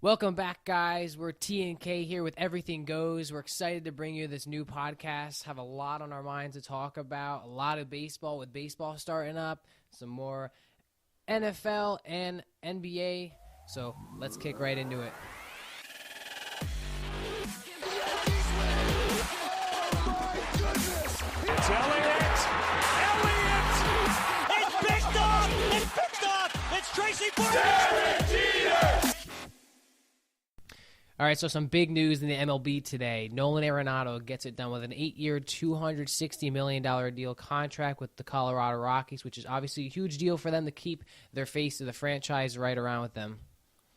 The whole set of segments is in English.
Welcome back, guys. We're T and K here with Everything Goes. We're excited to bring you this new podcast. Have a lot on our minds to talk about. A lot of baseball with baseball starting up. Some more NFL and NBA. So let's kick right into it. It's Elliott! It's picked up! It's picked up! It's Tracy Porter! All right, so some big news in the MLB today. Nolan Arenado gets it done with an 8-year, $260 million deal contract with the Colorado Rockies, which is obviously a huge deal for them to keep their face of the franchise right around with them.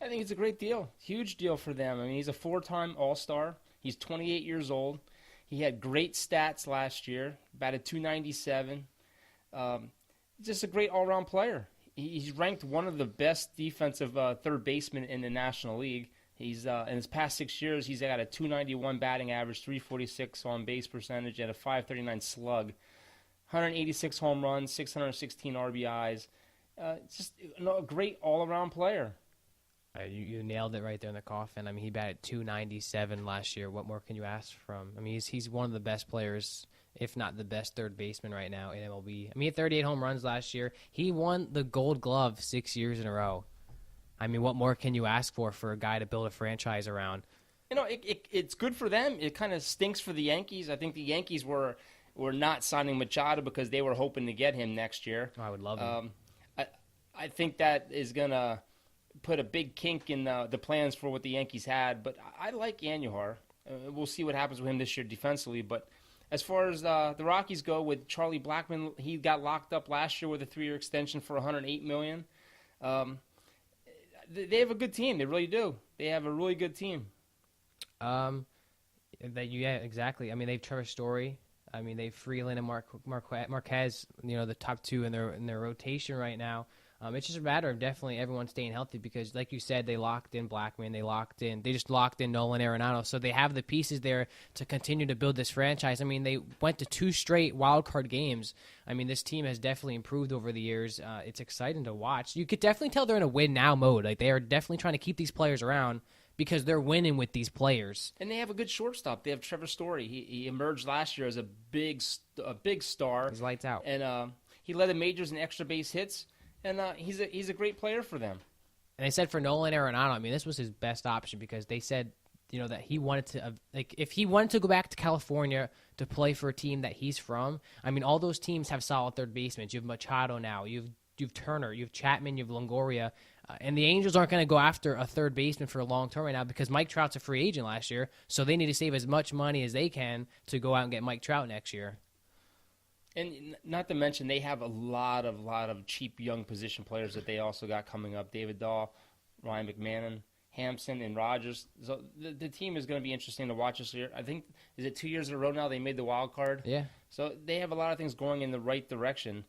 I think it's a great deal. Huge deal for them. I mean, he's a 4-time All-Star. He's 28 years old. He had great stats last year, batted .297. Just a great all-around player. He's ranked one of the best defensive third basemen in the National League. He's in his past 6 years, he's got a .291 batting average, .346 on base percentage, and a .539 slug. 186 home runs, 616 RBIs. Just a great all-around player. You nailed it right there in the coffin. I mean, he batted .297 last year. What more can you ask from? I mean, he's one of the best players, if not the best third baseman right now in MLB. I mean, he had 38 home runs last year. He won the Gold Glove 6 years in a row. I mean, what more can you ask for a guy to build a franchise around? You know, it's good for them. It kind of stinks for the Yankees. I think the Yankees were not signing Machado because they were hoping to get him next year. Oh, I would love him. I think that is going to put a big kink in the plans for what the Yankees had. But I like Andujar. We'll see what happens with him this year defensively. But as far as the Rockies go with Charlie Blackmon, he got locked up last year with a 3-year extension for $108 million. They have a good team. They really do. They have a really good team. Yeah, exactly. I mean, they have Trevor Story. I mean, they have Freeland and Marquez. You know, the top two in their rotation right now. It's just a matter of definitely everyone staying healthy because, like you said, they locked in Blackmon. They just locked in Nolan Arenado. So they have the pieces there to continue to build this franchise. I mean, they went to 2 straight wild card games. I mean, this team has definitely improved over the years. It's exciting to watch. You could definitely tell they're in a win now mode. Like they are definitely trying to keep these players around because they're winning with these players. And they have a good shortstop. They have Trevor Story. He emerged last year as a big star. He's lights out. And he led the majors in extra base hits. And he's a great player for them. And they said for Nolan Arenado, I mean, this was his best option because they said, you know, that he wanted to, if he wanted to go back to California to play for a team that he's from, I mean, all those teams have solid third basemen. You have Machado now. You have Turner. You have Chapman. You have Longoria. And the Angels aren't going to go after a third baseman for a long term right now because Mike Trout's a free agent last year. So they need to save as much money as they can to go out and get Mike Trout next year. And not to mention, they have a lot of cheap young position players that they also got coming up. David Dahl, Ryan McMahon, Hampson, and Rogers. So the team is going to be interesting to watch this year. I think, is it 2 years in a row now they made the wild card? Yeah. So they have a lot of things going in the right direction.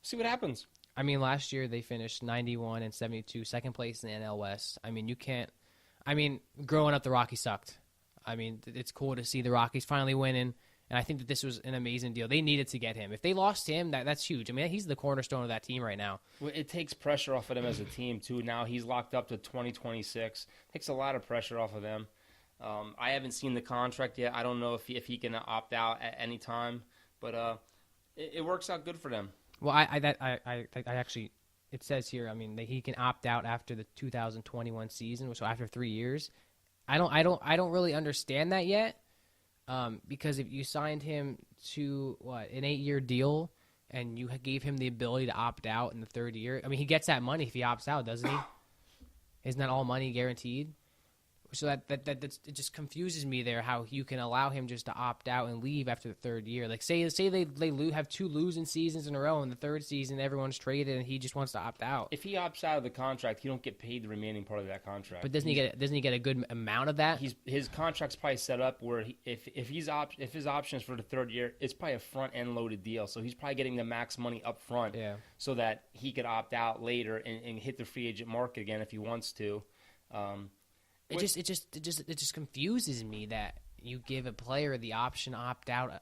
See what happens. I mean, last year they finished 91 and 72, second place in the NL West. I mean, growing up, the Rockies sucked. I mean, it's cool to see the Rockies finally winning. And I think that this was an amazing deal. They needed to get him. If they lost him, that's huge. I mean, he's the cornerstone of that team right now. Well, it takes pressure off of them as a team, too. Now he's locked up to 2026. Takes a lot of pressure off of them. I haven't seen the contract yet. I don't know if he can opt out at any time. But it works out good for them. Well, I actually, it says here, I mean, that he can opt out after the 2021 season, so after 3 years. I don't really understand that yet. Because if you signed him to an 8-year deal and you gave him the ability to opt out in the third year, I mean, he gets that money if he opts out, doesn't he? Isn't that all money guaranteed? So it just confuses me there how you can allow him just to opt out and leave after the third year. Like say they have 2 losing seasons in a row, and the third season everyone's traded and he just wants to opt out. If he opts out of the contract, he don't get paid the remaining part of that contract. But doesn't he get a good amount of that? His contract's probably set up where if his option is for the third year, it's probably a front end loaded deal. So he's probably getting the max money up front, so that he could opt out later and hit the free agent market again if he wants to. It just confuses me that you give a player the option to opt out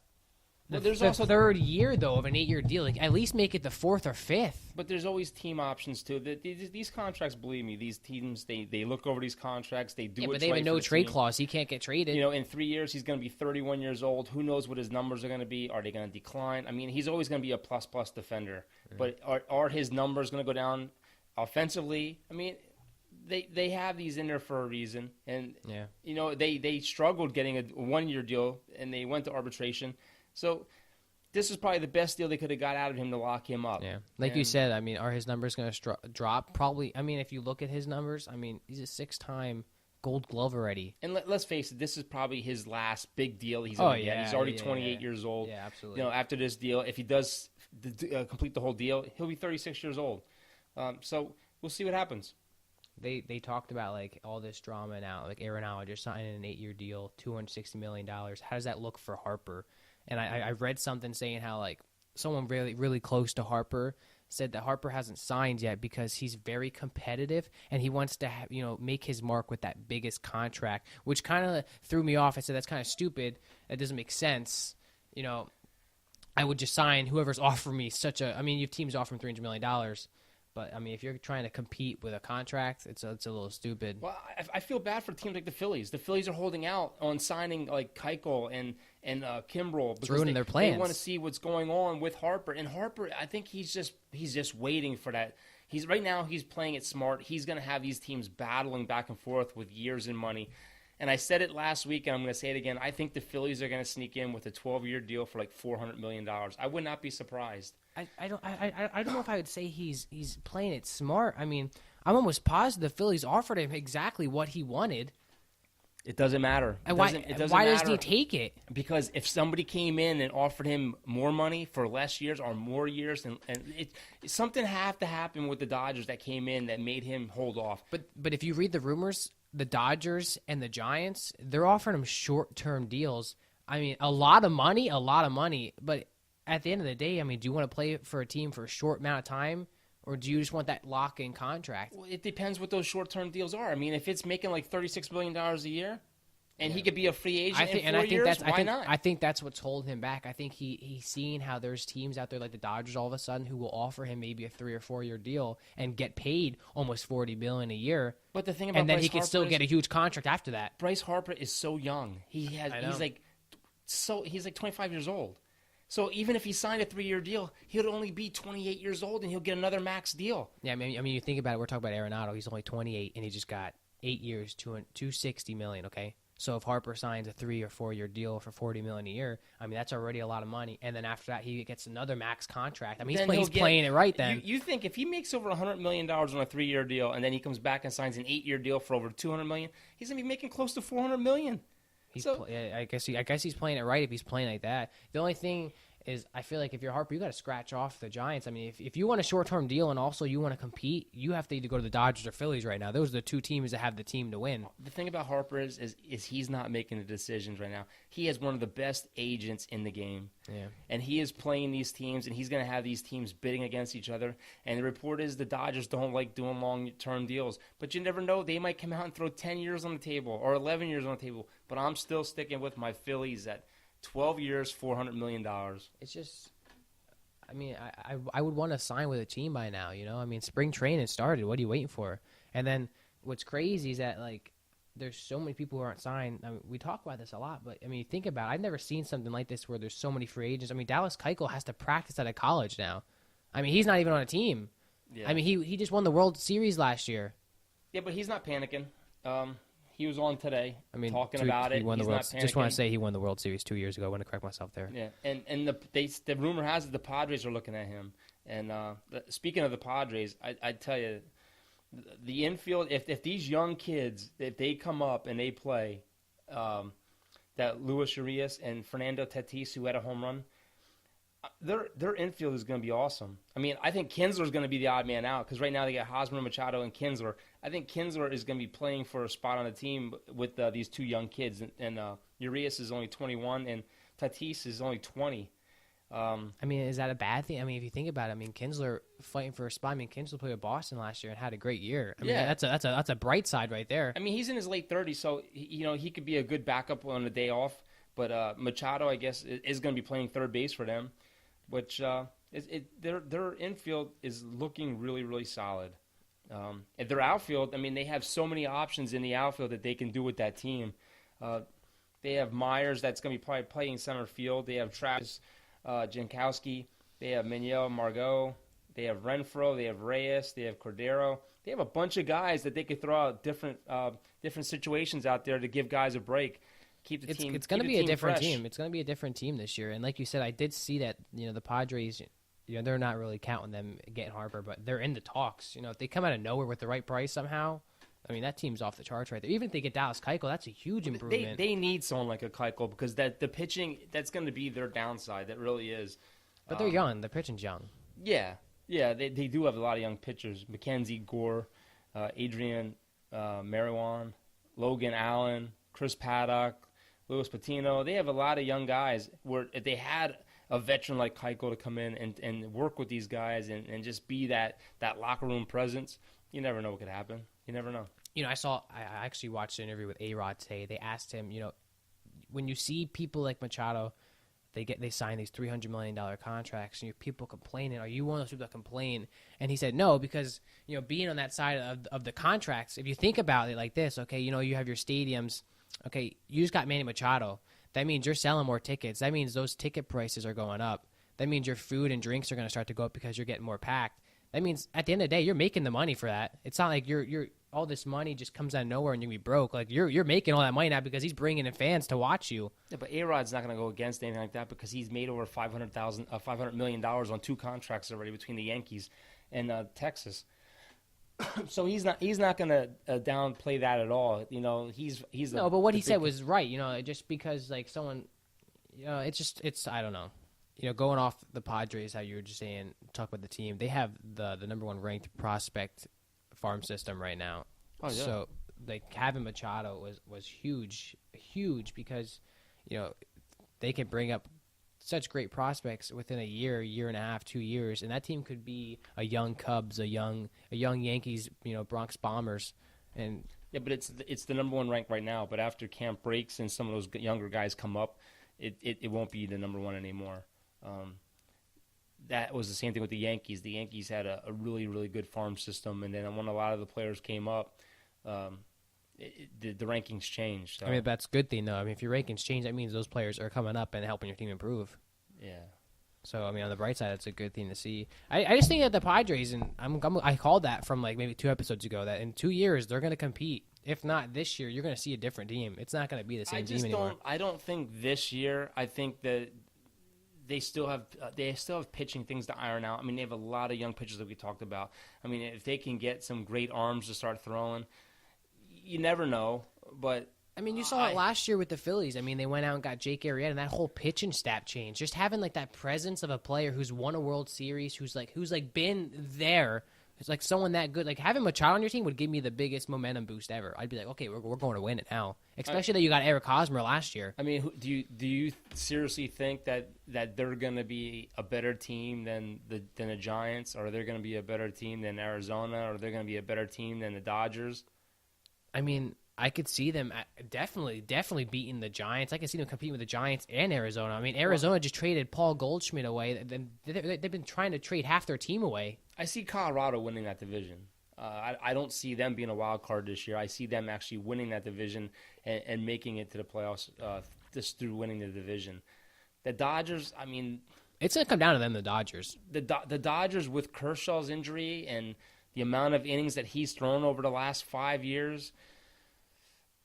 There's also third year though of an 8-year deal. Like at least make it the 4th or 5th. But there's always team options too. These contracts, believe me, these teams they look over these contracts. They do. Yeah, what's but they have right a no for the trade team. clause. He can't get traded. You know, in 3 years he's going to be 31 years old. Who knows what his numbers are going to be? Are they going to decline? I mean, he's always going to be a plus defender. But are his numbers going to go down offensively? I mean, they have these in there for a reason. And you know, they struggled getting a 1-year deal, and they went to arbitration. So this is probably the best deal they could have got out of him to lock him up. Yeah, like you said, I mean, are his numbers going to drop? Probably. I mean, if you look at his numbers, I mean, he's a 6-time Gold Glove already. And let's face it, this is probably his last big deal he's going to get. He's already 28 years old. Yeah, absolutely. You know, after this deal, if he does complete the whole deal, he'll be 36 years old. So we'll see what happens. They talked about like all this drama now, like Aaron Rodgers signing an 8-year deal, $260 million. How does that look for Harper? And I read something saying how like someone really close to Harper said that Harper hasn't signed yet because he's very competitive and he wants to make his mark with that biggest contract, which kind of threw me off. I said that's kind of stupid. That doesn't make sense. You know, I would just sign whoever's offering me I mean, you have teams offering $300 million. But, I mean, if you're trying to compete with a contract, it's a little stupid. Well, I feel bad for teams like the Phillies. The Phillies are holding out on signing like Keuchel and Kimbrel because ruining their plans. They want to see what's going on with Harper. And Harper, I think he's just waiting for that. Right now he's playing it smart. He's going to have these teams battling back and forth with years and money. And I said it last week, and I'm going to say it again. I think the Phillies are going to sneak in with a 12-year deal for like $400 million. I would not be surprised. I don't know if I would say he's playing it smart. I mean, I'm almost positive the Phillies offered him exactly what he wanted. It doesn't matter. Why doesn't he take it? Because if somebody came in and offered him more money for less years or more years, and something have to happen with the Dodgers that came in that made him hold off. But if you read the rumors, the Dodgers and the Giants, they're offering him short-term deals. I mean, a lot of money, but at the end of the day, I mean, do you want to play for a team for a short amount of time, or do you just want that lock-in contract? Well, it depends what those short-term deals are. I mean, if it's making like $36 million a year, and he could be a free agent in 4 years, why not? I think that's what's holding him back. I think he's seeing how there's teams out there like the Dodgers all of a sudden who will offer him maybe a 3 or 4 year deal and get paid almost $40 million a year. But the thing about Bryce he can still get a huge contract after that. Bryce Harper is so young. He's like 25 years old. So even if he signed a 3-year deal, he'll only be 28 years old, and he'll get another max deal. Yeah, I mean, you think about it. We're talking about Arenado. He's only 28, and he just got 8 years, $260 million. Okay, so if Harper signs a 3 or 4 year deal for $40 million a year, I mean that's already a lot of money. And then after that, he gets another max contract. I mean, he's playing it right then. You think if he makes over $100 million on a 3-year deal, and then he comes back and signs an 8-year deal for over $200 million, he's gonna be making close to $400 million. I guess he's playing it right if he's playing like that. The only thing is I feel like if you're Harper, you got to scratch off the Giants. I mean, if you want a short-term deal and also you want to compete, you have to either go to the Dodgers or Phillies right now. Those are the two teams that have the team to win. The thing about Harper is he's not making the decisions right now. He has one of the best agents in the game. Yeah. And he is playing these teams, and he's going to have these teams bidding against each other. And the report is the Dodgers don't like doing long-term deals. But you never know. They might come out and throw 10 years on the table or 11 years on the table. But I'm still sticking with my Phillies at 12 years, $400 million. It's just... I mean, I would want to sign with a team by now, you know? I mean, spring training started. What are you waiting for? And then what's crazy is that, like, there's so many people who aren't signed. I mean, we talk about this a lot, but, I mean, think about it. I've never seen something like this where there's so many free agents. I mean, Dallas Keuchel has to practice out of college now. I mean, he's not even on a team. Yeah. I mean, he just won the World Series last year. Yeah, but he's not panicking. He was on today talking about it. He's not panicking. Just want to say he won the World Series 2 years ago. I want to correct myself there. Yeah, and the rumor has it the Padres are looking at him. And speaking of the Padres, I tell you, the infield, if these young kids, if they come up and they play, that Luis Urias and Fernando Tatis, who had a home run, their infield is going to be awesome. I mean, I think Kinsler is going to be the odd man out because right now they got Hosmer, Machado, and Kinsler. I think Kinsler is going to be playing for a spot on the team with these two young kids. And Urias is only 21, and Tatis is only 20. I mean, is that a bad thing? I mean, if you think about it, I mean, Kinsler fighting for a spot. I mean, Kinsler played with Boston last year and had a great year. I mean, that's a bright side right there. I mean, he's in his late 30s, so he could be a good backup on the day off. But Machado, I guess, is going to be playing third base for them, which their infield is looking really, really solid. And their outfield, I mean, they have so many options in the outfield that they can do with that team. They have Myers that's going to be probably playing center field. They have Travis Jankowski. They have Manuel Margot. They have Renfroe. They have Reyes. They have Cordero. They have a bunch of guys that they could throw out different situations out there to give guys a break. Keep the team. It's going to be a different fresh. team. It's going to be a different team this year. And like you said, I did see that. The Padres. They're not really counting them getting Harper, but they're in the talks. If they come out of nowhere with the right price somehow, I mean, that team's off the charts right there. Even if they get Dallas Keuchel, that's a huge improvement. They need someone like a Keuchel because the pitching, that's going to be their downside. That really is. But they're young. The pitching's young. Yeah, they do have a lot of young pitchers. Mackenzie Gore, Adrian Marijuana, Logan Allen, Chris Paddock, Luis Patino. They have a lot of young guys where if they had a veteran like Keuchel to come in and work with these guys and just be that locker room presence, you never know what could happen. You never know. I actually watched an interview with A-Rod today. They asked him, when you see people like Machado, they sign these $300 million contracts, and you people complaining, are you one of those people that complain? And he said, no, because, being on that side of the contracts, if you think about it like this, okay, you have your stadiums, okay, you just got Manny Machado. That means you're selling more tickets. That means those ticket prices are going up. That means your food and drinks are going to start to go up because you're getting more packed. That means at the end of the day, you're making the money for that. It's not like you're all this money just comes out of nowhere and you're going to be broke. Like you're making all that money now because he's bringing in fans to watch you. Yeah, but A-Rod's not going to go against anything like that because he's made over $500 million on 2 contracts already between the Yankees and Texas. So he's not going to downplay that at all. He's no, but what he said was right. Just because like someone, it's I don't know. Going off the Padres, how you were just saying, talk about the team. They have the number 1 ranked prospect farm system right now. Oh yeah. So like having Machado was huge because they can bring up such great prospects within a year and a half, 2 years, and that team could be a young Cubs, a young Yankees, Bronx Bombers, and yeah, but it's the number 1 ranked right now. But after camp breaks and some of those younger guys come up, it won't be the number 1 anymore. That was the same thing with the Yankees. The Yankees had a really, really good farm system, and then when a lot of the players came up, the rankings changed. So. I mean, that's a good thing, though. I mean, if your rankings change, that means those players are coming up and helping your team improve. Yeah. So, I mean, on the bright side, that's a good thing to see. I just think that the Padres, and I called that from like maybe 2 episodes ago, that in 2 years, they're going to compete. If not this year, you're going to see a different team. It's not going to be the same team anymore. I don't think this year. I think that they still have pitching things to iron out. I mean, they have a lot of young pitchers that we talked about. I mean, if they can get some great arms to start throwing, you never know. But I mean, you saw it last year with the Phillies. I mean, they went out and got Jake Arrieta, and that whole pitching stat changed. Just having like that presence of a player who's won a World Series, who's been there. It's like someone that good. Like having Machado on your team would give me the biggest momentum boost ever. I'd be like, okay, we're going to win it now. Especially that you got Eric Hosmer last year. I mean, do you seriously think that they're going to be a better team than the Giants, or they're going to be a better team than Arizona, or they're going to be a better team than the Dodgers? I mean, I could see them definitely beating the Giants. I could see them competing with the Giants and Arizona. I mean, Arizona just traded Paul Goldschmidt away. They've been trying to trade half their team away. I see Colorado winning that division. I don't see them being a wild card this year. I see them actually winning that division and making it to the playoffs just through winning the division. The Dodgers, I mean... It's going to come down to them, the Dodgers. The Dodgers, with Kershaw's injury and the amount of innings that he's thrown over the last 5 years...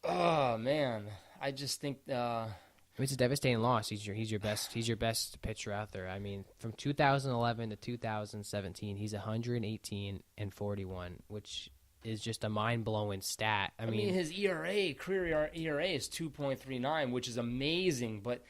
Oh man, I just think it's a devastating loss. He's your best pitcher out there. I mean, from 2011 to 2017, he's 118 and 41, which is just a mind blowing stat. I mean, his career ERA is 2.39, which is amazing. But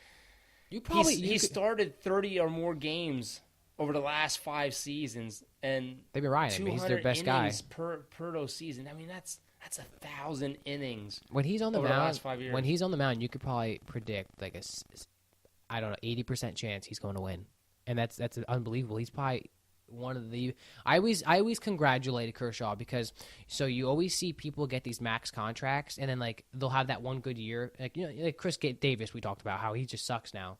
he started 30 or more games over the last 5 seasons, and they've been riding. I mean, he's their best guy per those seasons. I mean, that's 1,000 innings. When he's on the mound, the last 5 years. When he's on the mound, you could probably predict like I don't know, 80% chance he's going to win, and that's unbelievable. He's probably one of the. I always congratulated Kershaw because so you always see people get these max contracts and then like they'll have that one good year, like like Chris Davis we talked about how he just sucks now.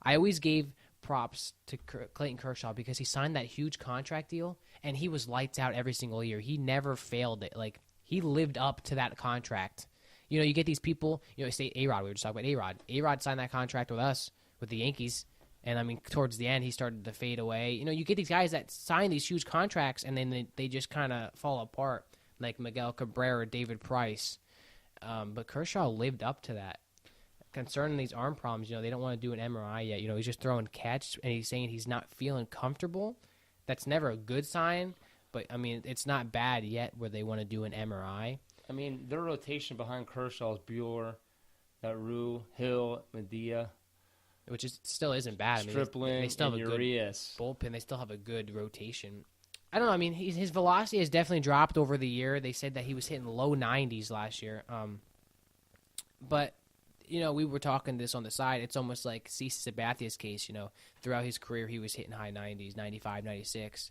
I always gave props to Clayton Kershaw because he signed that huge contract deal and he was lights out every single year. He never failed it. Like he lived up to that contract. You get these people, say A-Rod, we were just talking about A-Rod. A-Rod signed that contract with us, with the Yankees, and I mean, towards the end, he started to fade away. You get these guys that sign these huge contracts, and then they just kind of fall apart, like Miguel Cabrera, David Price. But Kershaw lived up to that. Concerning these arm problems, they don't want to do an MRI yet. He's just throwing catch, and he's saying he's not feeling comfortable. That's never a good sign, but, I mean, it's not bad yet where they want to do an MRI. I mean, their rotation behind Kershaw is Bueller, Rue, Hill, Medea. Which still isn't bad. Stripling, they still have a good bullpen. They still have a good rotation. I don't know. I mean, his velocity has definitely dropped over the year. They said that he was hitting low 90s last year. But, we were talking this on the side. It's almost like Cece Sabathia's case. Throughout his career, he was hitting high 90s, 95, 96.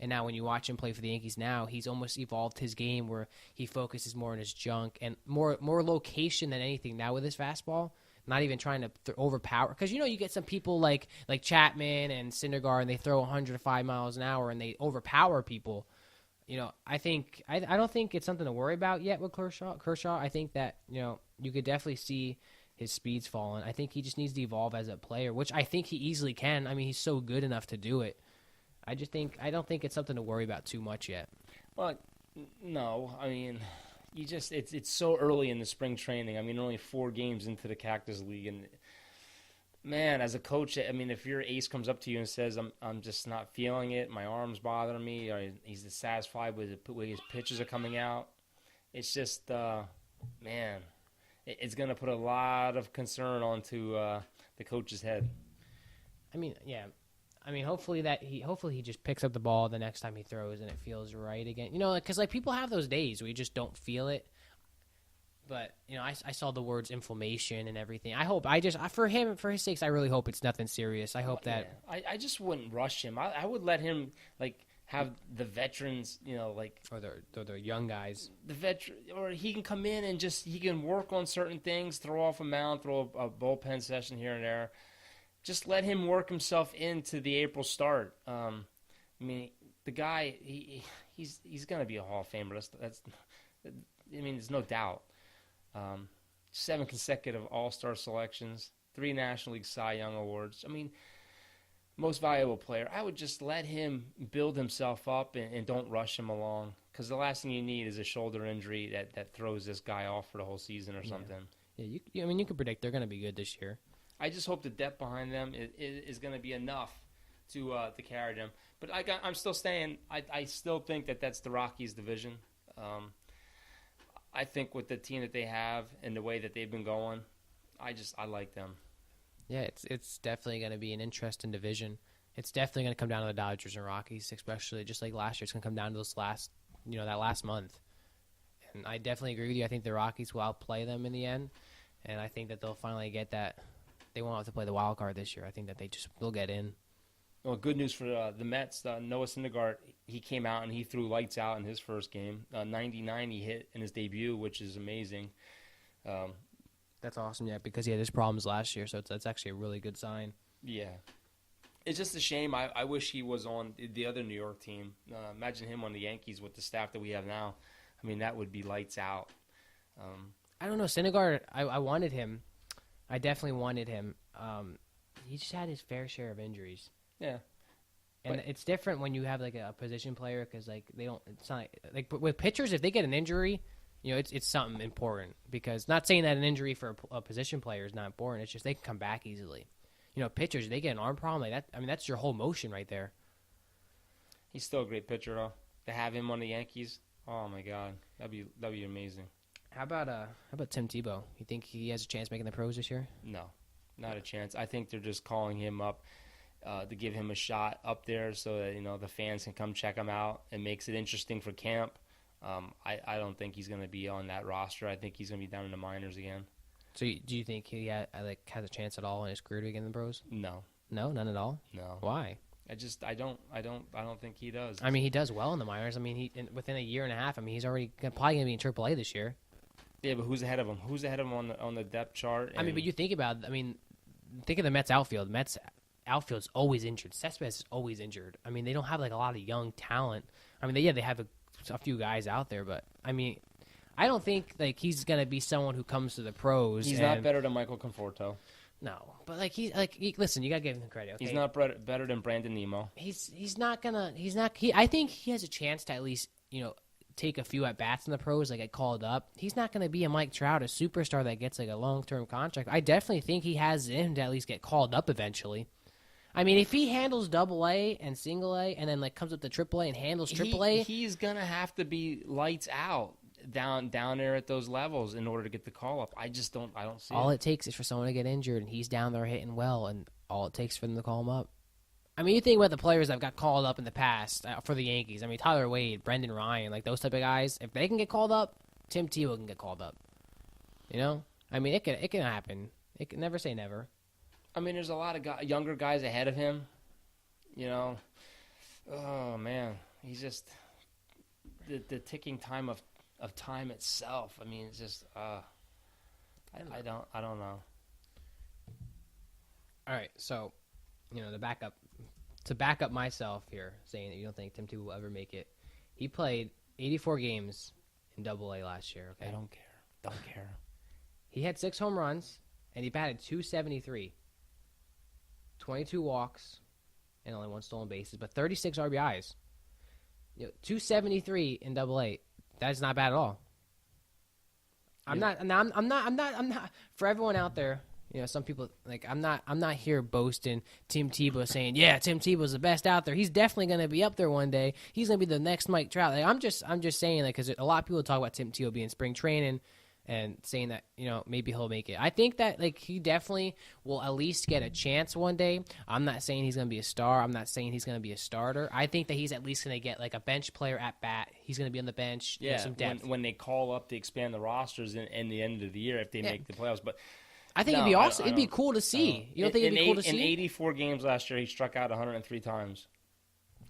And now when you watch him play for the Yankees now, he's almost evolved his game where he focuses more on his junk and more location than anything now with his fastball. Not even trying to overpower. Because, you get some people like Chapman and Syndergaard, and they throw 105 miles an hour, and they overpower people. I don't think it's something to worry about yet with Kershaw. I think that, you could definitely see his speeds falling. I think he just needs to evolve as a player, which I think he easily can. I mean, he's so good enough to do it. I don't think it's something to worry about too much yet. Well, no. I mean, it's so early in the spring training. I mean, only 4 games into the Cactus League, and man, as a coach, I mean, if your ace comes up to you and says, "I'm just not feeling it. My arm's bothering me," or he's dissatisfied with the way his pitches are coming out, it's just, man, it's going to put a lot of concern onto the coach's head. I mean, yeah. I mean, hopefully he just picks up the ball the next time he throws and it feels right again. Because people have those days where you just don't feel it. But I saw the words inflammation and everything. For his sakes, I really hope it's nothing serious. I hope that. I just wouldn't rush him. I would let him have the veterans, or the young guys. The veteran, or he can come in and he can work on certain things, throw off a mound, throw a bullpen session here and there. Just let him work himself into the April start. I mean, the guy, he's going to be a Hall of Famer. There's no doubt. 7 consecutive All-Star selections, 3 National League Cy Young Awards. I mean, most valuable player. I would just let him build himself up and don't rush him along, because the last thing you need is a shoulder injury that throws this guy off for the whole season or something. Yeah, you can predict they're going to be good this year. I just hope the depth behind them is going to be enough to carry them. But I'm still saying I still think that's the Rockies' division. I think with the team that they have and the way that they've been going, I like them. Yeah, it's definitely going to be an interesting division. It's definitely going to come down to the Dodgers and Rockies, especially just like last year. It's going to come down to that last month. And I definitely agree with you. I think the Rockies will outplay them in the end, and I think that they'll finally get that. They won't have to play the wild card this year. I think that they'll get in. Well, good news for the Mets. Noah Syndergaard, he came out and he threw lights out in his first game. 99 he hit in his debut, which is amazing. That's awesome, yeah, because he had his problems last year, so that's actually a really good sign. Yeah. It's just a shame. I wish he was on the other New York team. Imagine him on the Yankees with the staff that we have now. I mean, that would be lights out. I don't know. Syndergaard, I wanted him. I definitely wanted him. He just had his fair share of injuries. Yeah. And it's different when you have like a position player because they don't. It's not like with pitchers, if they get an injury, it's something important. Because not saying that an injury for a position player is not important. It's just they can come back easily. Pitchers, they get an arm problem like that. I mean, that's your whole motion right there. He's still a great pitcher, though. To have him on the Yankees, oh my God, that'd be amazing. How about Tim Tebow? You think he has a chance making the pros this year? No, not a chance. I think they're just calling him up to give him a shot up there so that the fans can come check him out. It makes it interesting for camp. I don't think he's going to be on that roster. I think he's going to be down in the minors again. So do you think he has a chance at all in his career to get in the pros? No. No, none at all? No. Why? I don't think he does. I mean, he does well in the minors. I mean, within a year and a half. I mean, he's already probably going to be in AAA this year. Yeah, but who's ahead of him? Who's ahead of him on the depth chart? I mean, but you think about it. I mean, think of the Mets outfield. Mets outfield's always injured. Cespedes is always injured. I mean, they don't have like a lot of young talent. I mean, they have a few guys out there, but I mean, I don't think like he's gonna be someone who comes to the pros. He's not better than Michael Conforto. No, but listen, you gotta give him credit. Okay? He's not better than Brandon Nimmo. I think he has a chance to at least take a few at bats in the pros, like get called up. He's not gonna be a Mike Trout, a superstar that gets like a long-term contract. I definitely think he has it in him to at least get called up eventually. I mean, if he handles Double-A and Single-A, and then like comes up to Triple-A and handles Triple-A, he's gonna have to be lights out down there at those levels in order to get the call up. I don't see. All it takes is for someone to get injured, and he's down there hitting well, and all it takes for them to call him up. I mean, you think about the players that got called up in the past for the Yankees. I mean, Tyler Wade, Brendan Ryan, like those type of guys. If they can get called up, Tim Tebow can get called up. I mean, it can happen. It can never say never. I mean, there's a lot of younger guys ahead of him. Oh man, he's just the ticking time of time itself. I mean, it's just I don't know. All right, so to back up myself here, saying that you don't think Tim Tebow will ever make it. He played 84 games in Double-A last year. Okay, I don't care. He had 6 home runs and he batted .273, 22 walks, and only 1 stolen bases, but 36 RBIs. .273 in Double-A. That's not bad at all. I'm not. For everyone out there, some people like I'm not here boasting Tim Tebow saying, yeah, Tim Tebow's the best out there. He's definitely going to be up there one day. He's going to be the next Mike Trout. Like, I'm just saying because a lot of people talk about Tim Tebow being spring training and saying that maybe he'll make it. I think that he definitely will at least get a chance one day. I'm not saying he's going to be a star. I'm not saying he's going to be a starter. I think that he's at least going to get like a bench player at bat. He's going to be on the bench. Yeah, some depth. When they call up to expand the rosters in the end of the year if they make the playoffs. But I think it'd be awesome. It'd be cool to see. You don't think it'd be cool to see? In 84 games last year, he struck out 103 times.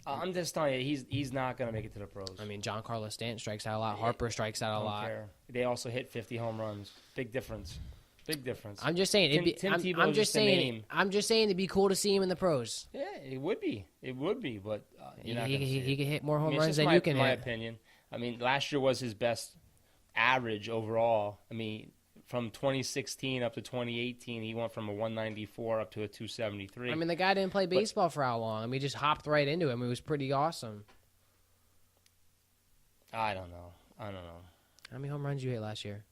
I'm just telling you, he's not going to make it to the pros. I mean, Giancarlo Stanton strikes out a lot. Harper strikes out a lot. Care. They also hit 50 home runs. Big difference. I'm just saying. I'm just saying it'd be cool to see him in the pros. Yeah, it would be. But he can hit more home runs than you can hit. My opinion. I mean, last year was his best average overall. I mean, from 2016 up to 2018, he went from a 194 up to a 273. I mean, the guy didn't play baseball for how long? I mean, he just hopped right into him. It was pretty awesome. I don't know. How many home runs you hit last year?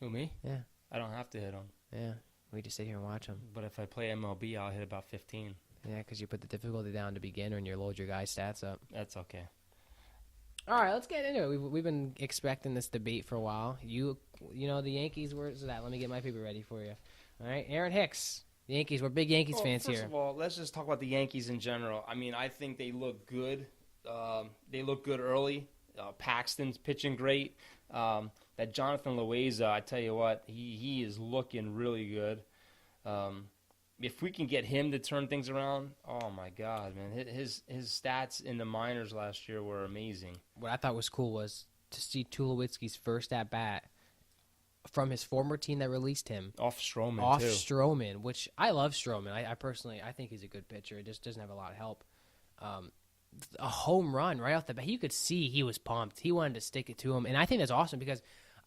Who, me? Yeah. I don't have to hit them. Yeah. We just sit here and watch them. But if I play MLB, I'll hit about 15. Yeah, because you put the difficulty down to beginner and you load your guys' stats up. That's okay. All right, let's get into it. We've been expecting this debate for a while. The Yankees, where's that? Let me get my paper ready for you. All right, Aaron Hicks. The Yankees, we're big Yankees fans here. First of all, let's just talk about the Yankees in general. I mean, I think they look good. They look good early. Paxton's pitching great. That Jonathan Loaiza, I tell you what, he is looking really good. If we can get him to turn things around, oh my God, man, his stats in the minors last year were amazing. What I thought was cool was to see Tulowitzki's first at bat from his former team that released him. Off Stroman, Stroman, which I love Stroman. I personally think he's a good pitcher. It just doesn't have a lot of help. A home run right off the bat. You could see he was pumped. He wanted to stick it to him, and I think that's awesome because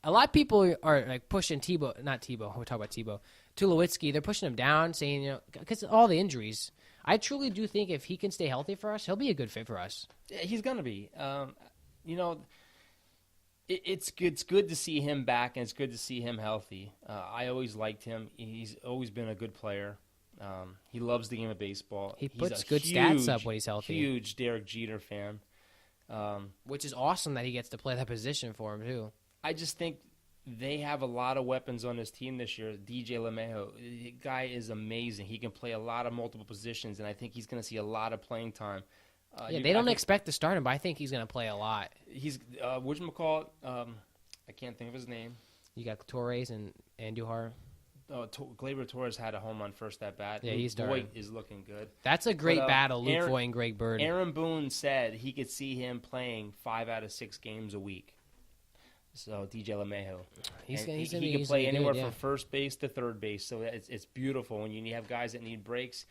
a lot of people are like pushing we're talking about Tebow. Tulowitzki, they're pushing him down, saying, because of all the injuries. I truly do think if he can stay healthy for us, he'll be a good fit for us. Yeah, he's going to be. It's good to see him back, and it's good to see him healthy. I always liked him. He's always been a good player. He loves the game of baseball. He puts good stats up when he's healthy. Huge Derek Jeter fan. Which is awesome that he gets to play that position for him, too. I just think they have a lot of weapons on this team this year. DJ LeMahieu, the guy is amazing. He can play a lot of multiple positions, and I think he's going to see a lot of playing time. They don't expect to start him, but I think he's going to play a lot. He's whatchamacallit, I can't think of his name. You got Torres and Andujar. Gleyber Torres had a home run first at bat. Yeah, Luke he's starting. Voit is looking good. That's a great But, battle, Luke Voit and Greg Bird. Aaron Boone said he could see him playing 5 out of 6 games a week. So DJ LeMahieu, he can play anywhere from first base to third base. So it's beautiful when you have guys that need breaks.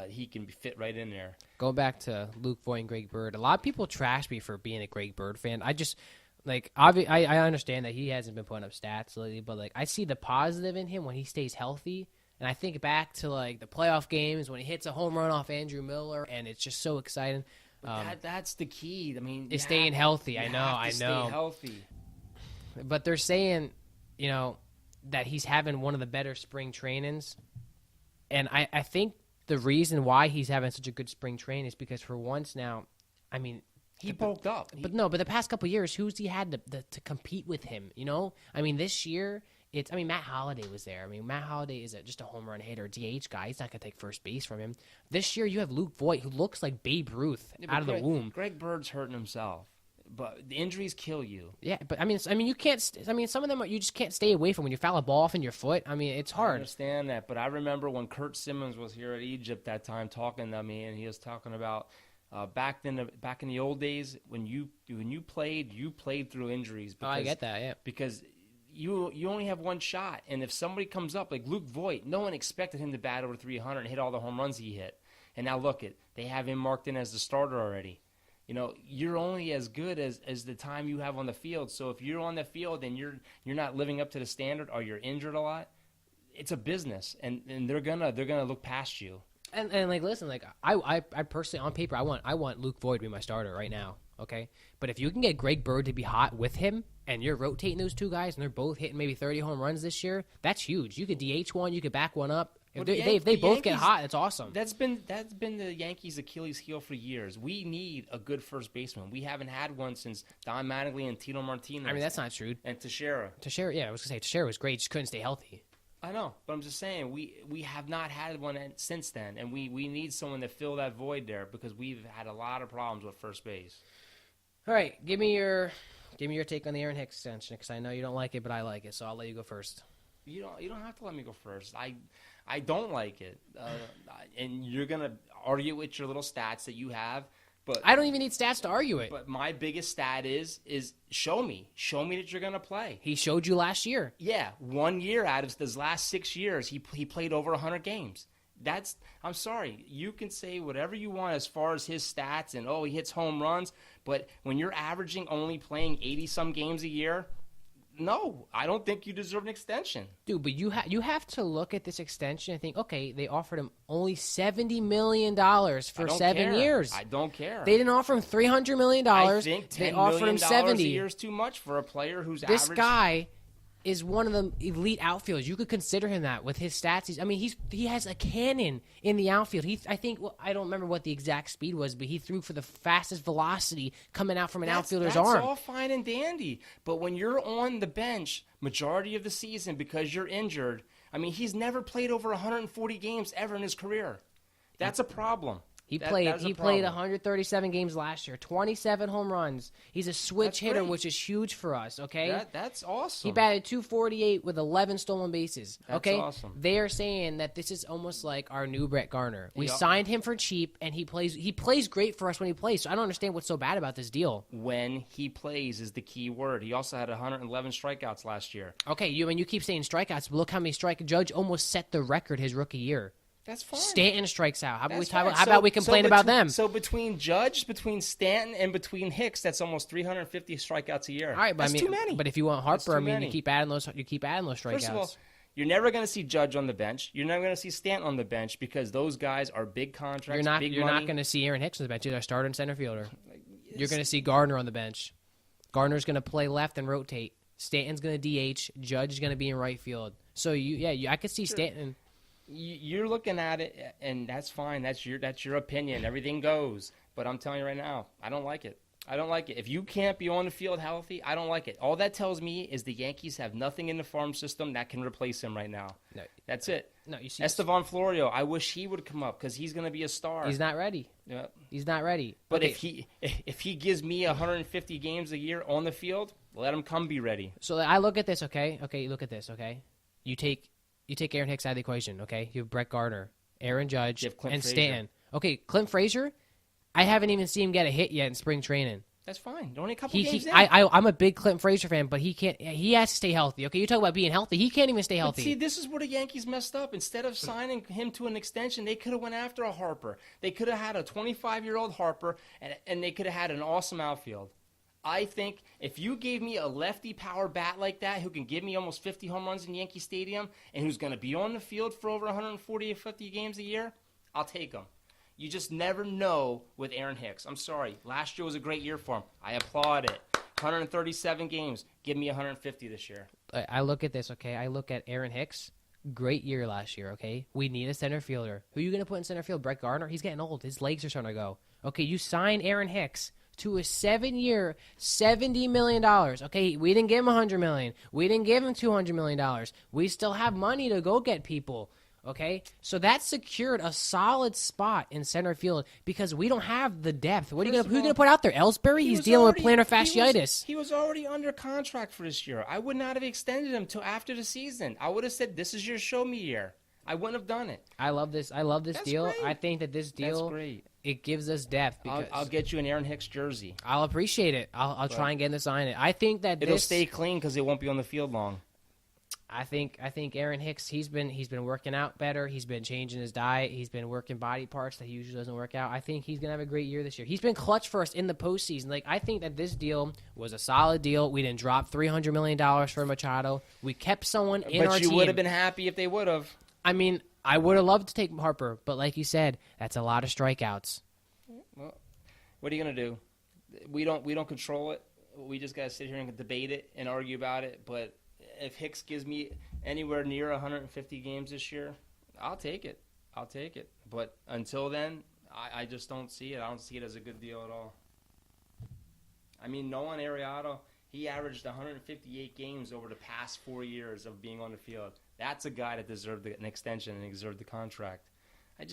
He can fit right in there. Going back to Luke Voit and Greg Bird, a lot of people trash me for being a Greg Bird fan. I just I understand that he hasn't been putting up stats lately, but I see the positive in him when he stays healthy. And I think back to the playoff games when he hits a home run off Andrew Miller, and it's just so exciting. That's the key. I mean, is staying healthy. I know. Stay healthy. But they're saying, that he's having one of the better spring trainings. And I think the reason why he's having such a good spring training is because for once now, I mean, he bulked up. But the past couple of years, who's he had to compete with him, I mean, this year, Matt Holliday was there. I mean, Matt Holliday is just a home run hitter, DH guy. He's not going to take first base from him. This year, you have Luke Voit, who looks like Babe Ruth out of the womb. Greg Bird's hurting himself. But the injuries kill you. Yeah, but I mean, you can't. Some of them you just can't stay away from when you foul a ball off in your foot. I mean, it's hard. I understand that, but I remember when Kurt Simmons was here at Egypt that time talking to me, and he was talking about back in the old days when you played through injuries. Because, I get that. Yeah, because you only have one shot, and if somebody comes up like Luke Voit, no one expected him to bat over 300 and hit all the home runs he hit, and now look they have him marked in as the starter already. You're only as good as the time you have on the field. So if you're on the field and you're not living up to the standard or you're injured a lot, it's a business, and they're gonna look past you. And listen, I personally on paper I want Luke Voit to be my starter right now. Okay, but if you can get Greg Bird to be hot with him, and you're rotating those two guys, and they're both hitting maybe 30 home runs this year, that's huge. You could DH one, you could back one up. If they both get hot, it's awesome. That's been the Yankees' Achilles heel for years. We need a good first baseman. We haven't had one since Don Mattingly and Tito Martinez. I mean, that's not true. And Teixeira. Yeah, I was gonna say Teixeira was great. Just couldn't stay healthy. I know, but I'm just saying we have not had one since then, and we need someone to fill that void there because we've had a lot of problems with first base. All right, give me your take on the Aaron Hicks extension because I know you don't like it, but I like it, so I'll let you go first. You don't have to let me go first. I don't like it, and you're gonna argue with your little stats that you have, but I don't even need stats to argue it. But my biggest stat is show me that you're gonna play. He showed you last year. Yeah, 1 year out of his last 6 years, he played over 100 games. I'm sorry, you can say whatever you want as far as his stats and he hits home runs, but when you're averaging only playing 80-some games a year. No, I don't think you deserve an extension. Dude, but you have to look at this extension and think, okay, they offered him only $70 million for 7 years. I don't care. They didn't offer him $300 million. I think $10 they offered him $70 a year is too much for a player who's this guy is one of the elite outfielders. You could consider him that with his stats. He has a cannon in the outfield. I don't remember what the exact speed was, but he threw for the fastest velocity coming out from an outfielder's arm. That's all fine and dandy. But when you're on the bench majority of the season because you're injured, he's never played over 140 games ever in his career. That's a problem. He played 137 games last year, 27 home runs. He's a switch hitter, which is huge for us, okay? That's awesome. He batted .248 with 11 stolen bases, okay? That's awesome. They are saying that this is almost like our new Brett Garner. We signed him for cheap, and he plays great for us when he plays, so I don't understand what's so bad about this deal. When he plays is the key word. He also had 111 strikeouts last year. Okay, you keep saying strikeouts, but look how many Judge almost set the record his rookie year. That's fine. Stanton strikes out. How about we complain about them? So between Stanton, and between Hicks, that's almost 350 strikeouts a year. All right, but that's too many. But if you want Harper, you keep adding those strikeouts. First of all, you're never going to see Judge on the bench. You're never going to see Stanton on the bench because those guys are big contracts. You're not going to see Aaron Hicks on the bench. He's our starter and center fielder. Yes. You're going to see Gardner on the bench. Gardner's going to play left and rotate. Stanton's going to DH. Judge is going to be in right field. So I could see Stanton. You're looking at it, and that's fine. That's your opinion. Everything goes. But I'm telling you right now, I don't like it. If you can't be on the field healthy, I don't like it. All that tells me is the Yankees have nothing in the farm system that can replace him right now. No, that's it. No, you see, Estevan Florio, I wish he would come up because he's going to be a star. He's not ready. Yeah. He's not ready. But if he gives me 150 games a year on the field, let him come be ready. So I look at this, okay? Okay, you look at this, okay? You take you take Aaron Hicks out of the equation, okay? You have Brett Gardner, Aaron Judge, You have Clint and Frazier. Stanton. Okay, Clint Frazier, I haven't even seen him get a hit yet in spring training. That's fine. They're only a couple games in. I'm a big Clint Frazier fan, but he can't. He has to stay healthy. Okay, you talk about being healthy. He can't even stay healthy. But see, this is where the Yankees messed up. Instead of signing him to an extension, they could have went after a Harper. They could have had a 25-year-old Harper, and they could have had an awesome outfield. I think if you gave me a lefty power bat like that who can give me almost 50 home runs in Yankee Stadium and who's going to be on the field for over 140 or 50 games a year, I'll take him. You just never know with Aaron Hicks. I'm sorry. Last year was a great year for him. I applaud it. 137 games. Give me 150 this year. I look at this, okay? I look at Aaron Hicks. Great year last year, okay? We need a center fielder. Who are you going to put in center field? Brett Gardner? He's getting old. His legs are starting to go. Okay, you sign Aaron Hicks to a 7-year, $70 million. Okay, we didn't give him $100 million. We didn't give him $200 million. We still have money to go get people. Okay, so that secured a solid spot in center field because we don't have the depth. Who are you gonna put out there? Ellsbury? He's dealing with plantar fasciitis. He was already under contract for this year. I would not have extended him till after the season. I would have said, "This is your show me year." I wouldn't have done it. I love this. That's deal. Great. I think that this deal, That's great. It gives us depth. Because I'll get you an Aaron Hicks jersey. I'll appreciate it. I'll try and get him to sign it. I think that it'll stay clean because it won't be on the field long. I think Aaron Hicks, he's been working out better. He's been changing his diet. He's been working body parts that he usually doesn't work out. I think he's gonna have a great year this year. He's been clutch for us in the postseason. Like, I think that this deal was a solid deal. We didn't drop $300 million for Machado. We kept someone in our team. But you would have been happy if they would have. I mean, I would have loved to take Harper, but like you said, that's a lot of strikeouts. Well, what are you gonna do? We don't control it. We just gotta sit here and debate it and argue about it. But if Hicks gives me anywhere near 150 games this year, I'll take it. But until then, I just don't see it. I don't see it as a good deal at all. I mean, Nolan Arrieta, he averaged 158 games over the past 4 years of being on the field. That's a guy that deserved an extension and deserved the contract. I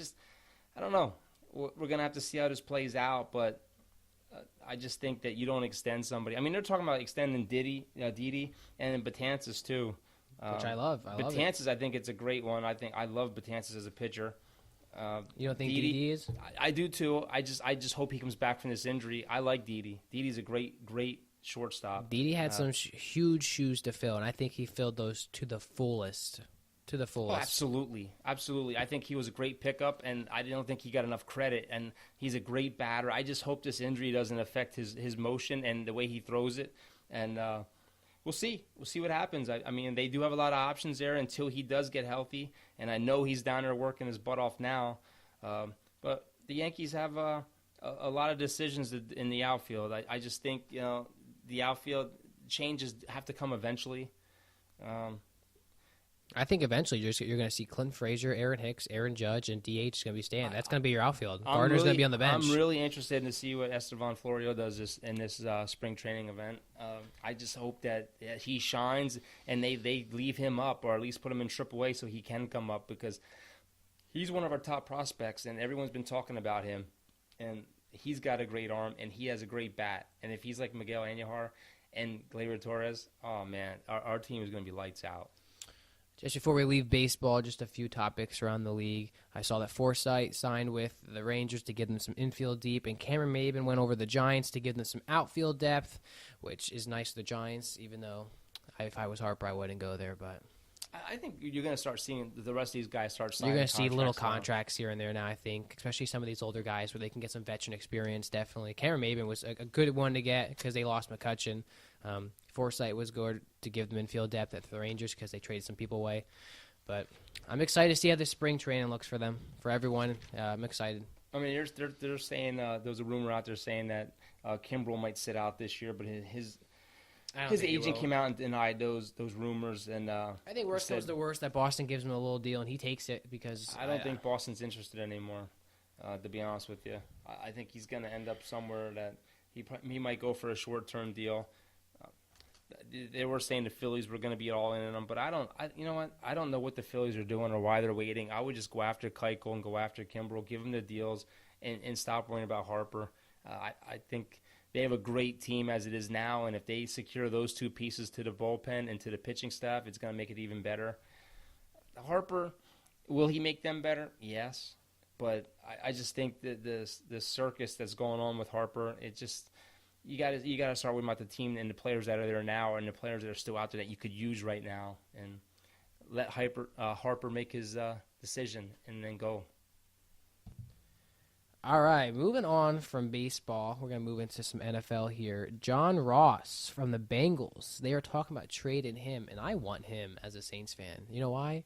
don't know. We're going to have to see how this plays out, but I just think that you don't extend somebody. I mean, they're talking about extending Didi and Betances too, which I love. Betances, I think it's a great one. I love Betances as a pitcher. You don't think Didi is? I do too. I just hope he comes back from this injury. I like Didi. Didi's a great shortstop. Didi had some huge shoes to fill, and I think he filled those to the fullest. Oh, absolutely. I think he was a great pickup, and I don't think he got enough credit, and he's a great batter. I just hope this injury doesn't affect his motion and the way he throws it, and we'll see. We'll see what happens. I mean, they do have a lot of options there until he does get healthy, and I know he's down there working his butt off now, but the Yankees have a lot of decisions in the outfield. I just think, the outfield changes have to come eventually. I think eventually you're going to see Clint Frazier, Aaron Hicks, Aaron Judge, and DH is going to be staying. That's going to be your outfield. Gardner's going to be on the bench. I'm really interested to see what Estevan Florio does in this spring training event. I just hope that he shines and they leave him up, or at least put him in AAA so he can come up, because he's one of our top prospects, and everyone's been talking about him. And he's got a great arm, and he has a great bat. And if he's like Miguel Andujar and Gleyber Torres, oh, man, our team is going to be lights out. Just before we leave baseball, just a few topics around the league. I saw that Forsythe signed with the Rangers to give them some infield deep, and Cameron Maben went over the Giants to give them some outfield depth, which is nice for the Giants, even though if I was Harper, I wouldn't go there. But I think you're going to start seeing the rest of these guys start signing. You're going to see little contracts here and there now, I think, especially some of these older guys where they can get some veteran experience, definitely. Cameron Maben was a good one to get because they lost McCutchen. Forsythe was good to give them infield depth at the Rangers because they traded some people away. But I'm excited to see how this spring training looks for them, for everyone. I'm excited. I mean, they're saying there was a rumor out there saying that Kimbrel might sit out this year, but his agent came out and denied those rumors. And I think worst comes to worst that Boston gives him a little deal and he takes it because I don't think Boston's interested anymore. To be honest with you, I think he's going to end up somewhere that he might go for a short-term deal. They were saying the Phillies were going to be all in on him, but you know what? I don't know what the Phillies are doing or why they're waiting. I would just go after Keuchel and go after Kimbrel, give them the deals, and stop worrying about Harper. I think they have a great team as it is now, and if they secure those two pieces to the bullpen and to the pitching staff, it's going to make it even better. Harper, will he make them better? Yes. But I just think that the circus that's going on with Harper, it just you gotta start worrying about the team and the players that are there now and the players that are still out there that you could use right now, and let Harper make his decision and then go. All right, moving on from baseball, we're going to move into some NFL here. John Ross from the Bengals. They are talking about trading him, and I want him as a Saints fan. You know why?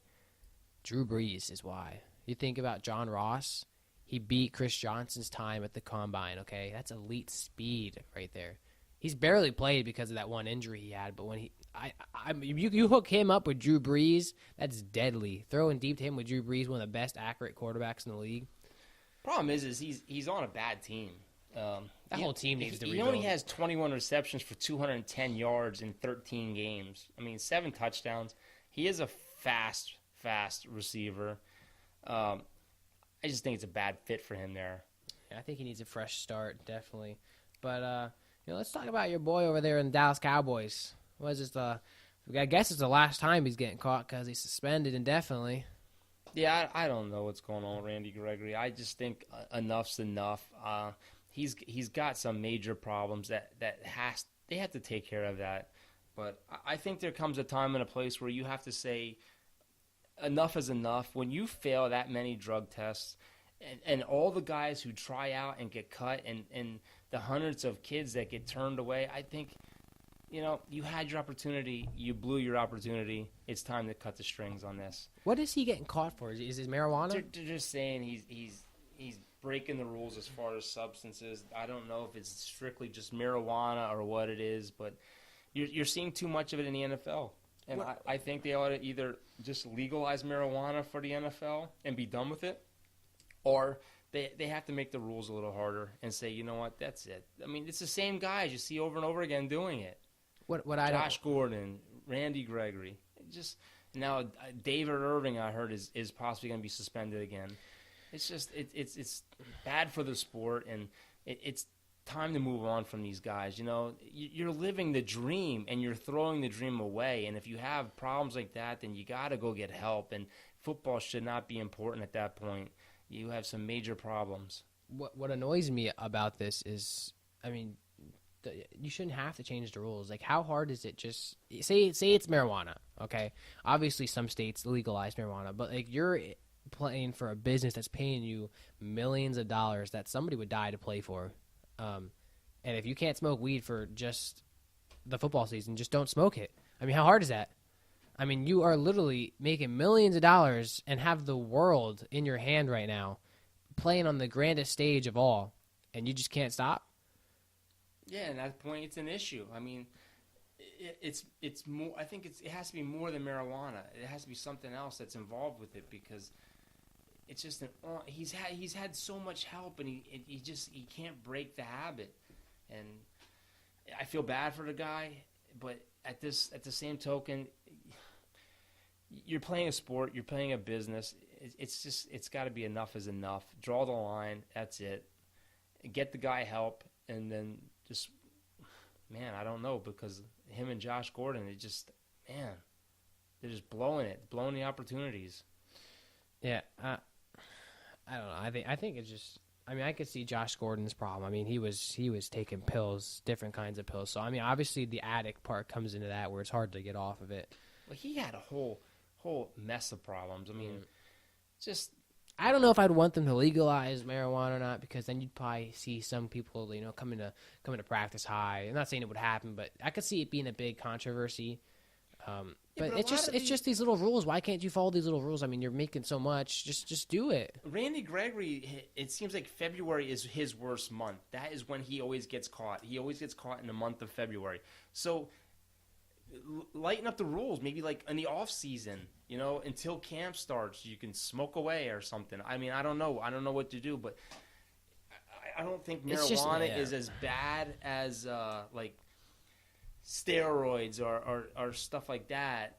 Drew Brees is why. You think about John Ross, he beat Chris Johnson's time at the Combine, okay? That's elite speed right there. He's barely played because of that one injury he had, but when you hook him up with Drew Brees, that's deadly. Throwing deep to him with Drew Brees, one of the best accurate quarterbacks in the league. Problem is he's on a bad team. That whole team needs to He rebuild. only has 21 receptions for 210 yards in 13 games. I mean, 7 touchdowns. He is a fast receiver. I just think it's a bad fit for him there. I think he needs a fresh start, definitely. But let's talk about your boy over there in the Dallas Cowboys. I guess it's the last time he's getting caught because he's suspended indefinitely. Yeah, I don't know what's going on with Randy Gregory. I just think enough's enough. He's got some major problems that they have to take care of that. But I think there comes a time and a place where you have to say enough is enough. When you fail that many drug tests, and all the guys who try out and get cut, and the hundreds of kids that get turned away, I think, you had your opportunity. You blew your opportunity. It's time to cut the strings on this. What is he getting caught for? Is it marijuana? They're just saying he's breaking the rules as far as substances. I don't know if it's strictly just marijuana or what it is, but you're seeing too much of it in the NFL. And I think they ought to either just legalize marijuana for the NFL and be done with it, or they have to make the rules a little harder and say, you know what, that's it. I mean, it's the same guys you see over and over again doing it. Josh Gordon, Randy Gregory. Just now, David Irving, I heard, is possibly going to be suspended again. It's just it's bad for the sport, and it's time to move on from these guys. You're living the dream, and you're throwing the dream away. And if you have problems like that, then you got to go get help. And football should not be important at that point. You have some major problems. What annoys me about this is, you shouldn't have to change the rules. Like, how hard is it? Just say it's marijuana, okay? Obviously, some states legalize marijuana, but like you're playing for a business that's paying you millions of dollars that somebody would die to play for. And if you can't smoke weed for just the football season, just don't smoke it. How hard is that? You are literally making millions of dollars and have the world in your hand right now, playing on the grandest stage of all, and you just can't stop? Yeah, and at that point, it's an issue. It's more. I think it has to be more than marijuana. It has to be something else that's involved with it, because it's just he's had so much help, and he can't break the habit. And I feel bad for the guy, but at the same token, you're playing a sport, you're playing a business. It's got to be enough is enough. Draw the line. That's it. Get the guy help, and then just, I don't know, because him and Josh Gordon, they're just blowing the opportunities. Yeah, I don't know. I think it's just. I could see Josh Gordon's problem. He was taking pills, different kinds of pills. So obviously the addict part comes into that, where it's hard to get off of it. Well, he had a whole mess of problems. Just. I don't know if I'd want them to legalize marijuana or not, because then you'd probably see some people, coming to practice high. I'm not saying it would happen, but I could see it being a big controversy. But it's just these little rules. Why can't you follow these little rules? You're making so much. Just do it. Randy Gregory, it seems like February is his worst month. That is when he always gets caught. He always gets caught in the month of February. So lighten up the rules. Maybe like in the off season, until camp starts, you can smoke away or something. I don't know. I don't know what to do, but I don't think marijuana is as bad as like steroids or stuff like that.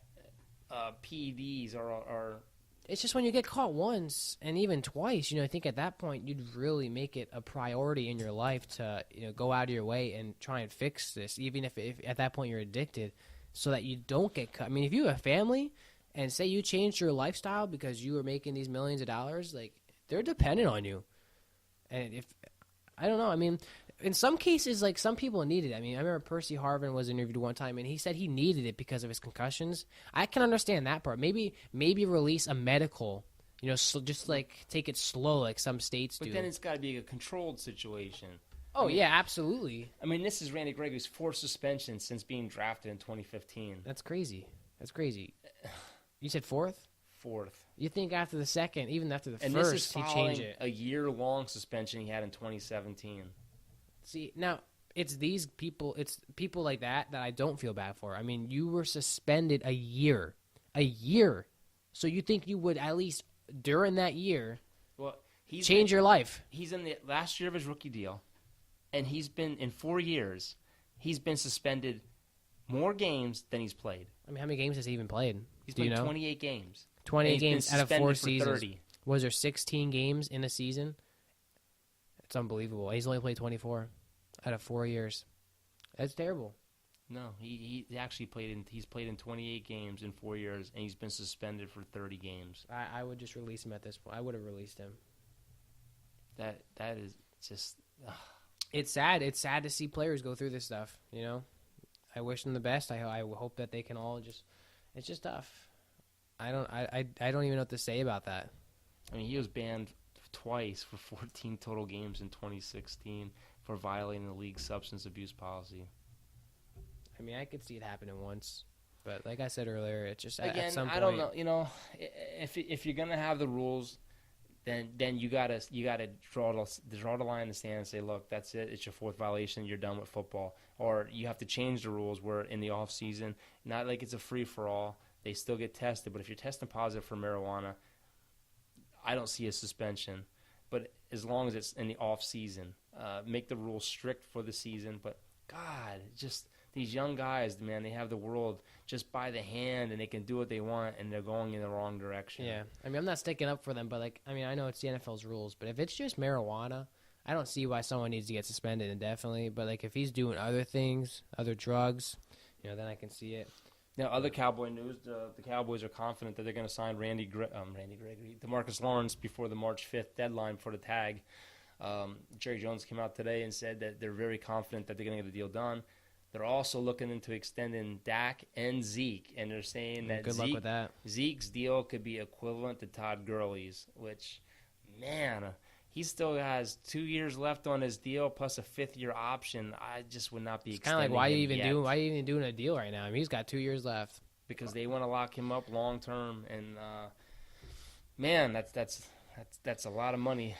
PEDs or. It's just when you get caught once and even twice, I think at that point you'd really make it a priority in your life to go out of your way and try and fix this, even if at that point you're addicted, so that you don't get cut. If you have a family and say you changed your lifestyle because you were making these millions of dollars, like, they're dependent on you. And if, I don't know, I mean, in some cases, like, some people need it. I mean, I remember Percy Harvin was interviewed one time, and he said he needed it because of his concussions. I can understand that part. Maybe release a medical, you know, just, like, take it slow like some states do. But then it's got to be a controlled situation. Oh, I mean, yeah, absolutely. I mean, this is Randy Gregory's fourth suspension since being drafted in 2015. That's crazy. You said fourth? Fourth. You think after the second, even after the and first, this is he'd change it. A year-long suspension he had in 2017. See, now, it's people like that I don't feel bad for. I mean, you were suspended a year. So you think you would at least, during that year, change your life. He's in the last year of his rookie deal. And he's been, in 4 years, he's been suspended more games than he's played. I mean, how many games has he even played? He's played 28 games. 28 games out of 4 seasons. 30. Was there 16 games in a season? It's unbelievable. He's only played 24 out of 4 years. That's terrible. No, he actually he's played in 28 games in 4 years, and he's been suspended for 30 games. I would just release him at this point. I would have released him. That is just... It's sad. It's sad to see players go through this stuff, you know? I wish them the best. I hope that they can all just... It's just tough. I don't even know what to say about that. I mean, he was banned twice for 14 total games in 2016 for violating the league's substance abuse policy. I mean, I could see it happening once. But like I said earlier, it's just Again, at some point... I don't know. You know, if you're going to have the rules... Then you gotta draw the line in the sand and say, look, that's it. It's your fourth violation. You're done with football. Or you have to change the rules where in the off season, not like it's a free for all. They still get tested, but if you're testing positive for marijuana, I don't see a suspension. But as long as it's in the off season, make the rules strict for the season. But God, just these young guys, man, they have the world just by the hand, and they can do what they want, and they're going in the wrong direction. Yeah, I mean, I'm not sticking up for them, but like, I mean, I know it's the NFL's rules, but if it's just marijuana, I don't see why someone needs to get suspended indefinitely. But like, if he's doing other things, other drugs, you know, then I can see it. Now, other Cowboy news: the Cowboys are confident that they're going to sign Randy Gregory, DeMarcus Lawrence before the March 5th deadline for the tag. Jerry Jones came out today and said that they're very confident that they're going to get the deal done. They're also looking into extending Dak and Zeke, and they're saying that good luck with that. Zeke's deal could be equivalent to Todd Gurley's, which, man, he still has 2 years left on his deal plus a fifth-year option. I just would not be extending him. It's kind of like, why are you even doing a deal right now? I mean, he's got 2 years left. Because they want to lock him up long-term, and, man, that's a lot of money.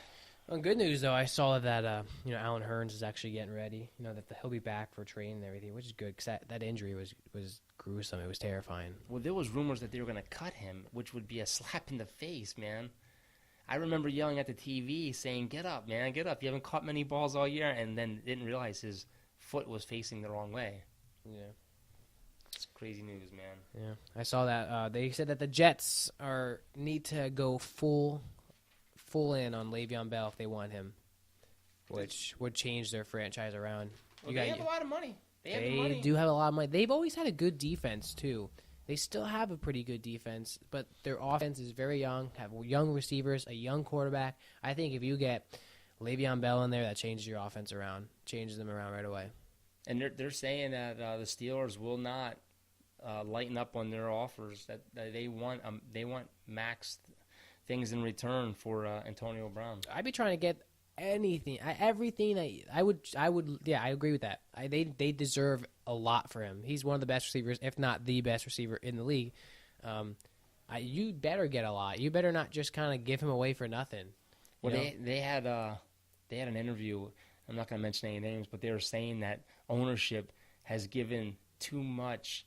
Well, good news, though, I saw that, Alan Hearns is actually getting ready. You know, that he'll be back for training and everything, which is good, because that injury was gruesome. It was terrifying. Well, there was rumors that they were going to cut him, which would be a slap in the face, man. I remember yelling at the TV saying, get up, man, get up. You haven't caught many balls all year, and then didn't realize his foot was facing the wrong way. Yeah. It's crazy news, man. Yeah, I saw that. They said that the Jets need to go full in on Le'Veon Bell if they want him, which would change their franchise around. Well, they have a lot of money. They do have a lot of money. They've always had a good defense, too. They still have a pretty good defense, but their offense is very young, have young receivers, a young quarterback. I think if you get Le'Veon Bell in there, that changes your offense around, changes them around right away. And they're saying that the Steelers will not lighten up on their offers, that they want max things in return for Antonio Brown. I'd be trying to get everything that I would. Yeah, I agree with that. They deserve a lot for him. He's one of the best receivers, if not the best receiver in the league. You better get a lot. You better not just kind of give him away for nothing. Well, they had an interview. I'm not going to mention any names, but they were saying that ownership has given too much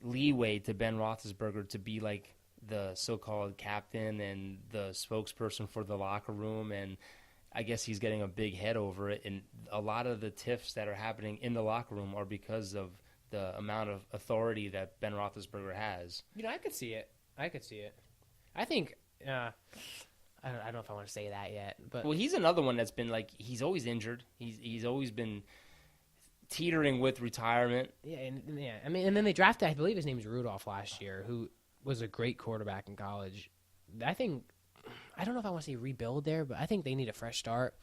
leeway to Ben Roethlisberger to be like the so-called captain and the spokesperson for the locker room, and I guess he's getting a big head over it. And a lot of the tiffs that are happening in the locker room are because of the amount of authority that Ben Roethlisberger has. You know, I could see it. I think I don't know if I want to say that yet, but well, he's another one that's been like he's always injured. He's always been teetering with retirement. Yeah. I mean, and then they drafted, I believe his name is Rudolph last year, who was a great quarterback in college. I don't know if I want to say rebuild there, but I think they need a fresh start.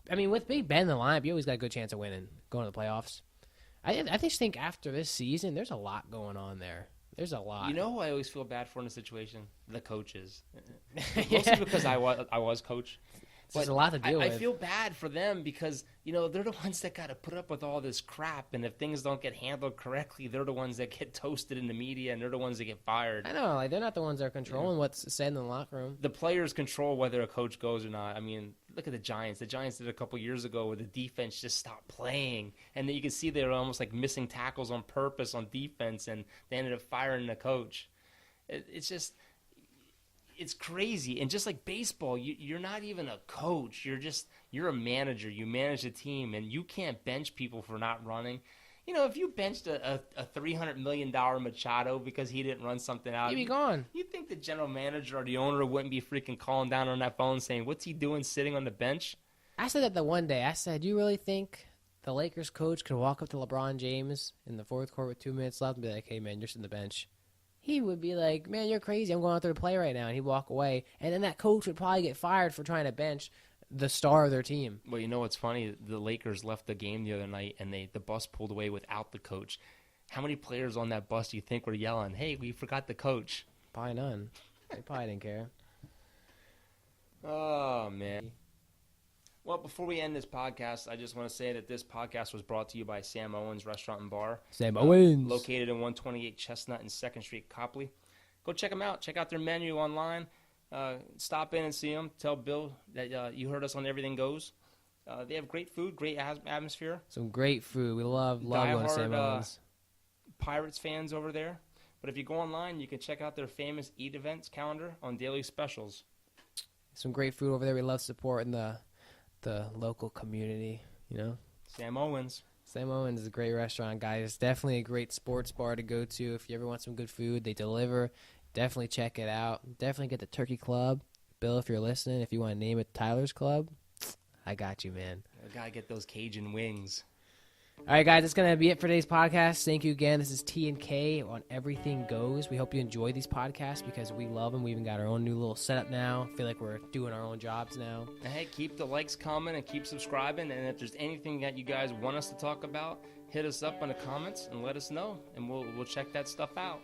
I mean, with Big Ben in the lineup, you always got a good chance of winning, going to the playoffs. I just think after this season, there's a lot going on there. There's a lot. You know who I always feel bad for in the situation? The coaches. Mostly because I was coach. There's a lot to deal with. I feel bad for them because, they're the ones that got to put up with all this crap. And if things don't get handled correctly, they're the ones that get toasted in the media, and they're the ones that get fired. I know. They're not the ones that are controlling what's said in the locker room. The players control whether a coach goes or not. I mean, look at the Giants. The Giants did a couple years ago where the defense just stopped playing. And then you can see they were almost like missing tackles on purpose on defense, and they ended up firing the coach. It's just... It's crazy. And just like baseball, you're not even a coach. You're a manager. You manage a team, and you can't bench people for not running. If you benched a $300 million Machado because he didn't run something out, he'd be gone. You think the general manager or the owner wouldn't be freaking calling down on that phone saying, what's he doing sitting on the bench? I said that the one day. I said, do you really think the Lakers coach could walk up to LeBron James in the fourth quarter with 2 minutes left and be like, hey, man, you're sitting on the bench? He would be like, man, you're crazy. I'm going out there to play right now. And he'd walk away. And then that coach would probably get fired for trying to bench the star of their team. Well, you know what's funny? The Lakers left the game the other night, and the bus pulled away without the coach. How many players on that bus do you think were yelling, hey, we forgot the coach? Probably none. They probably didn't care. Oh, man. Well, before we end this podcast, I just want to say that this podcast was brought to you by Sam Owens Restaurant and Bar. Sam Owens. Located in 128 Chestnut and 2nd Street, Copley. Go check them out. Check out their menu online. Stop in and see them. Tell Bill that you heard us on Everything Goes. They have great food, great atmosphere. Some great food. We love going to Sam Owens. Pirates fans over there. But if you go online, you can check out their famous Eat Events calendar on daily specials. Some great food over there. We love supporting the local community, Sam Owens. Sam Owens is a great restaurant, guys. It's definitely a great sports bar to go to. If you ever want some good food, they deliver. Definitely check it out. Definitely get the Turkey Club. Bill, if you're listening, if you want to name it Tyler's Club, I got you, man. I got to get those Cajun wings. All right, guys, that's going to be it for today's podcast. Thank you again. This is T and K on Everything Goes. We hope you enjoy these podcasts because we love them. We even got our own new little setup now. I feel like we're doing our own jobs now. Hey, keep the likes coming and keep subscribing. And if there's anything that you guys want us to talk about, hit us up in the comments and let us know, and we'll check that stuff out.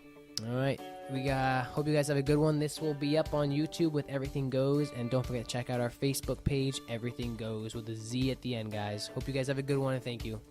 All right. We hope you guys have a good one. This will be up on YouTube with Everything Goes. And don't forget to check out our Facebook page, Everything Goes, with a Z at the end, guys. Hope you guys have a good one, and thank you.